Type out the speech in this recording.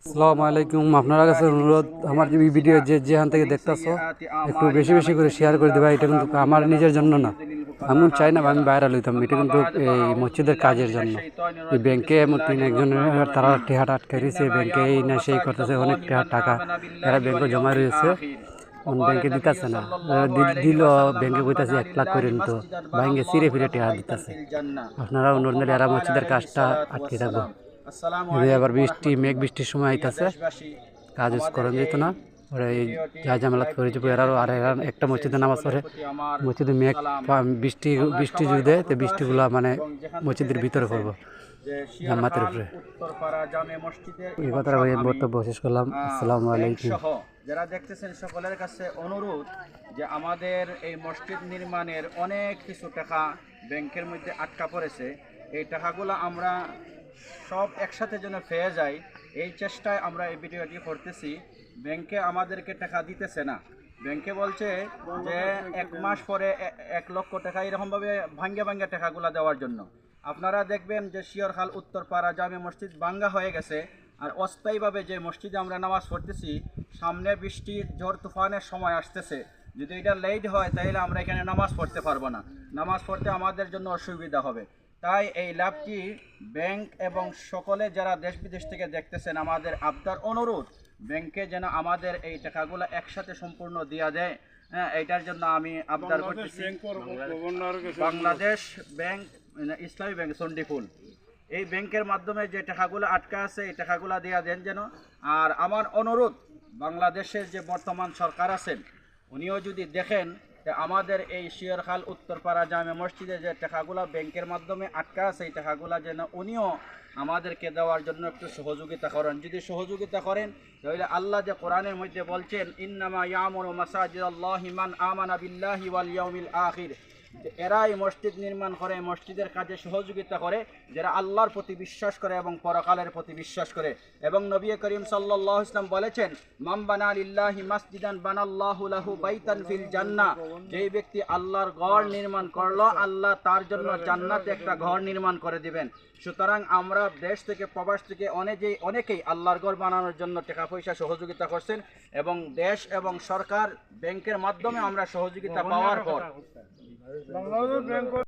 আসসালামু আলাইকুম। আপনার কাছে অনুরোধ, আমার এই ভিডিও যেখান থেকে দেখতেছো একটু বেশি বেশি করে শেয়ার করে দেবা। এটা কিন্তু আমার নিজের জন্য না, আমি চাই না আমি বাইরে লইতাম, এটা কিন্তু এই মসজিদের কাজের জন্য। এই ব্যাংকে একজনের তারা টেহাটা আটকে রয়েছে, ব্যাংকে এই না সেই করতেছে, অনেক টাকা এরা ব্যাংকে জমা রয়েছে, ব্যাংকে দিতেছে না। দিল ব্যাংকে কইতাছে 1 লাখ করে নিত, ব্যাংকে চিরে ফিরে টেহা দিতেছে। আপনারা অনুরোধ নিলে এরা মসজিদের কাজটা আটকে থাকবো। আবার বৃষ্টির সময় আইতাছে, কাজ করেন যেত না, ওরা এই যা ঝামেলা করে যাবো। এরাও আর এরা একটা মসজিদে নামাজ পড়ে, মসজিদে বৃষ্টি যদি দেয় তো বৃষ্টিগুলো মানে মসজিদের ভিতরে পড়বো, জামাতের উপরে। এই কথাটা বক্তব্য শেষ করলাম। আসসালামু আলাইকুম। যারা দেখতেছেন সকলের কাছে অনুরোধ যে আমাদের এই মসজিদ নির্মাণের অনেক কিছু টাকা ব্যাংকের মধ্যে আটকা পড়েছে, এই টাকাগুলো আমরা সব একসাথে যেন পেয়ে যাই, এই চেষ্টায় আমরা এই ভিডিওটি করতেছি। ব্যাংকে আমাদেরকে টাকা দিতেছে না, ব্যাংকে বলছে যে 1 মাস পরে 1 লক্ষ টাকা এরকমভাবে ভাঙ্গে ভাঙ্গে টাকাগুলো দেওয়ার জন্য। আপনারা দেখবেন যে শিয়রখাল উত্তরপাড়া জামে মসজিদ ভাঙ্গা হয়ে গেছে, আর অস্থায়ীভাবে যে মসজিদে আমরা নামাজ পড়তেছি, সামনে বৃষ্টি ঝড় তুফানের সময় আসতেছে, যদি এটা লেট হয় তাহলে আমরা এখানে নামাজ পড়তে পারবো না, নামাজ পড়তে আমাদের জন্য অসুবিধা হবে। তাই এই লাভটি ব্যাংক এবং সকলে যারা দেশ বিদেশ থেকে দেখতেছেন, আমাদের আবদার অনুরোধ, ব্যাংকে যেন আমাদের এই টাকাগুলো একসাথে সম্পূর্ণ দেওয়া দেয়। হ্যাঁ, এইটার জন্য আমি আবদার করতেছি। বাংলাদেশ ব্যাংক, ইসলামী ব্যাংক চণ্ডীপুর, এই ব্যাংকের মাধ্যমে যে টাকাগুলো আটকা আছে এই টাকাগুলো দেওয়া দেন যেন। আর আমার অনুরোধ, বাংলাদেশের যে বর্তমান সরকার আছেন উনিও যদি দেখেন যে আমাদের এই শিয়রখাল উত্তরপাড়া জামে মসজিদে যে টাকাগুলো ব্যাংকের মাধ্যমে আটকা আছে, এই টাকাগুলো যেন উনিও আমাদেরকে দেওয়ার জন্য একটু সহযোগিতা করেন। যদি সহযোগিতা করেন তাহলে আল্লাহ যে কোরআনের মধ্যে বলছেন, ইন্নামা ইয়ামুরু মাসাজিদাল্লাহি মান আমানা বিল্লাহি ওয়াল ইয়াউমিল আখির, এরাই মসজিদ নির্মাণ করে, মসজিদের কাজে সহযোগিতা করে যারা আল্লাহর প্রতি বিশ্বাস করে এবং পরকালের প্রতি বিশ্বাস করে। এবং নবী করিম সাল্লাল্লাহু আলাইহি ওয়াসাল্লাম বলেছেন, মান বানা লিল্লাহি মাসজিদান বানাল্লাহু লাহু বাইতান ফিল জান্নাহ, যেই ব্যক্তি আল্লাহর ঘর নির্মাণ করলো, আল্লাহ তার জন্য জান্নাতে একটা ঘর নির্মাণ করে দিবেন। সুতরাং আমরা দেশ থেকে প্রবাস থেকে অনেকেই আল্লাহর ঘর বানানোর জন্য টাকা পয়সা সহযোগিতা করছেন, এবং দেশ এবং সরকার ব্যাংকের মাধ্যমে আমরা সহযোগিতা পাওয়ার পর